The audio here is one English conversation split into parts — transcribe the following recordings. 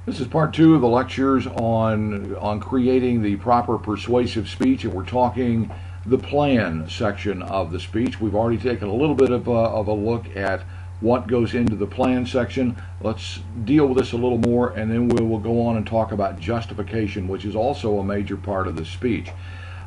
This is part two of the lectures on creating the proper persuasive speech, and we're talking the plan section of the speech. We've already taken a little bit of a look at what goes into the plan section. Let's deal with this a little more, and then we will go on and talk about justification, which is also a major part of the speech.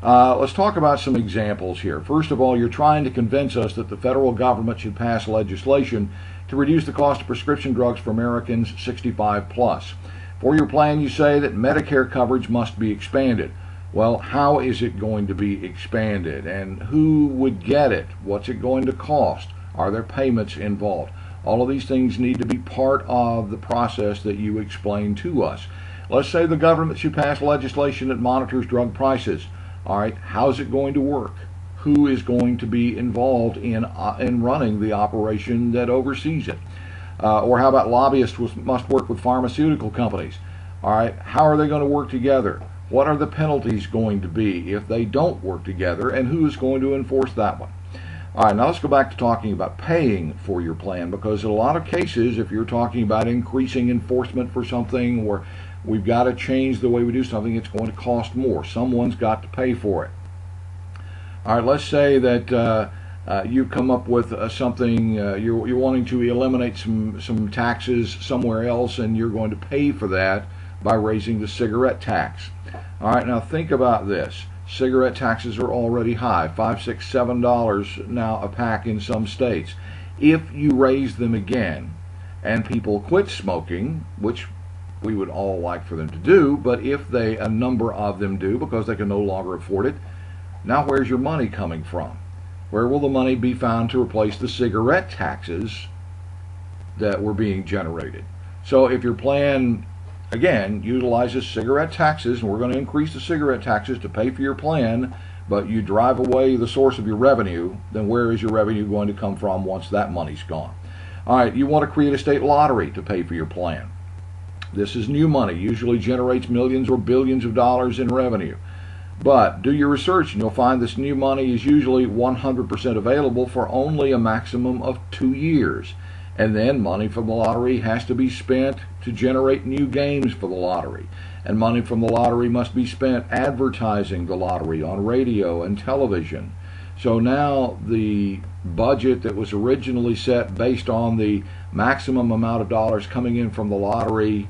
Let's talk about some examples here. First of all, you're trying to convince us that the federal government should pass legislation to reduce the cost of prescription drugs for Americans 65 plus. For your plan, you say that Medicare coverage must be expanded. Well, how is it going to be expanded? And who would get it? What's it going to cost? Are there payments involved? All of these things need to be part of the process that you explain to us. Let's say the government should pass legislation that monitors drug prices. All right, how's it going to work? Who is going to be involved in running the operation that oversees it? Or how about lobbyists must work with pharmaceutical companies? All right, how are they going to work together? What are the penalties going to be if they don't work together, and who is going to enforce that one? All right, now let's go back to talking about paying for your plan, because in a lot of cases, if you're talking about increasing enforcement for something, or we've got to change the way we do something, it's going to cost more. Someone's got to pay for it. All right, let's say that you come up with something, you're wanting to eliminate some taxes somewhere else, and you're going to pay for that by raising the cigarette tax. All right, now think about this. Cigarette taxes are already high, $5, $6, $7 now a pack in some states. If you raise them again and people quit smoking, which we would all like for them to do, but if a number of them do because they can no longer afford it, now where's your money coming from? Where will the money be found to replace the cigarette taxes that were being generated? So if your plan, again, utilizes cigarette taxes, and we're going to increase the cigarette taxes to pay for your plan, but you drive away the source of your revenue, then where is your revenue going to come from once that money's gone? All right, you want to create a state lottery to pay for your plan. This is new money, usually generates millions or billions of dollars in revenue. But do your research and you'll find this new money is usually 100% available for only a maximum of 2 years. And then money from the lottery has to be spent to generate new games for the lottery. And money from the lottery must be spent advertising the lottery on radio and television. So now the budget that was originally set based on the maximum amount of dollars coming in from the lottery,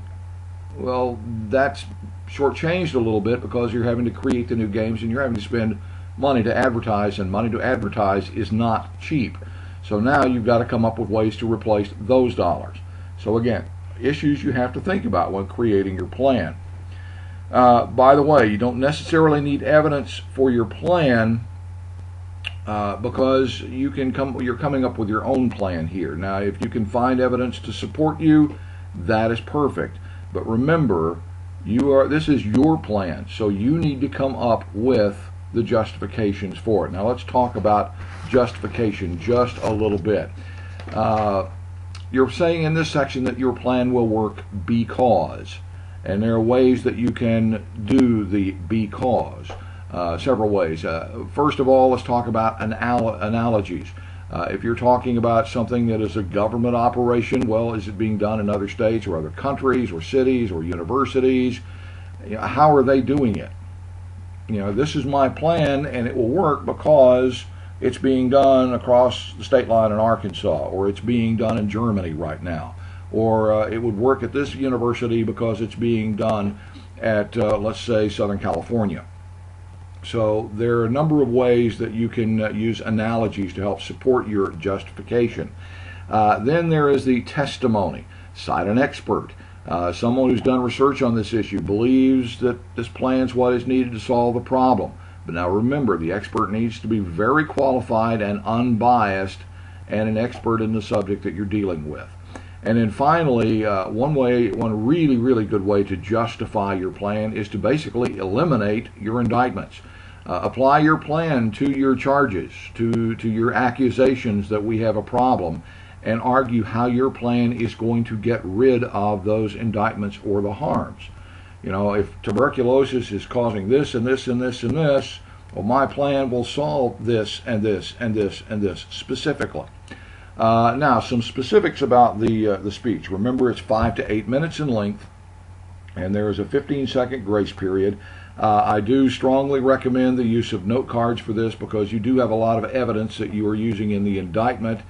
well, that's shortchanged a little bit because you're having to create the new games and you're having to spend money to advertise, and money to advertise is not cheap. So now you've got to come up with ways to replace those dollars. So again, issues you have to think about when creating your plan. By the way, you don't necessarily need evidence for your plan because you're coming up with your own plan here. Now, if you can find evidence to support you, that is perfect. But remember, this is your plan, so you need to come up with the justifications for it. Now let's talk about justification just a little bit. You're saying in this section that your plan will work because, and there are ways that you can do the because, several ways. First of all, let's talk about analogies. If you're talking about something that is a government operation, well, is it being done in other states or other countries or cities or universities? How are they doing it? This is my plan and it will work because it's being done across the state line in Arkansas, or it's being done in Germany right now, or it would work at this university because it's being done at, let's say, Southern California. So there are a number of ways that you can use analogies to help support your justification. Then there is the testimony. Cite an expert. Someone who's done research on this issue believes that this plan's what is needed to solve the problem. But now remember, the expert needs to be very qualified and unbiased and an expert in the subject that you're dealing with. And then finally, one really, really good way to justify your plan is to basically eliminate your indictments. Apply your plan to your charges, to your accusations that we have a problem, and argue how your plan is going to get rid of those indictments or the harms. If tuberculosis is causing this and this and this and this, well, my plan will solve this and this and this and this specifically. Now, some specifics about the speech. Remember, it's 5 to 8 minutes in length. and there is a 15-second grace period. I do strongly recommend the use of note cards for this, because you do have a lot of evidence that you are using in the indictment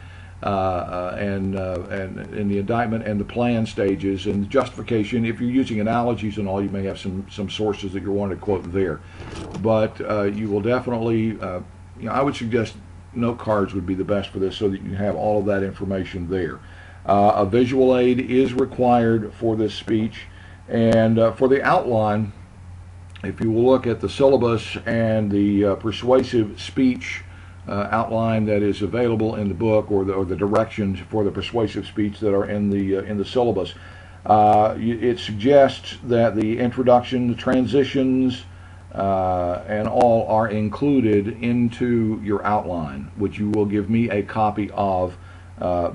and in the indictment and the plan stages and the justification. If you're using analogies and all, you may have some sources that you want to quote there, but you will definitely, I would suggest note cards would be the best for this, so that you have all of that information there. A visual aid is required for this speech, and for the outline, if you will look at the syllabus and the persuasive speech outline that is available in the book, or the directions for the persuasive speech that are in the syllabus, it suggests that the introduction, the transitions, and all are included into your outline, which you will give me a copy of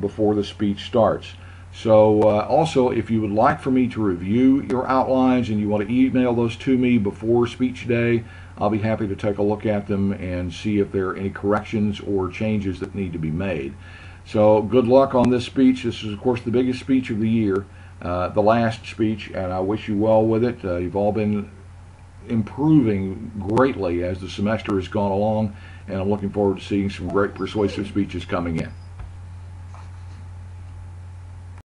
before the speech starts. So also, if you would like for me to review your outlines and you want to email those to me before speech day, I'll be happy to take a look at them and see if there are any corrections or changes that need to be made. So good luck on this speech. This is, of course, the biggest speech of the year, the last speech, and I wish you well with it. You've all been improving greatly as the semester has gone along, and I'm looking forward to seeing some great persuasive speeches coming in.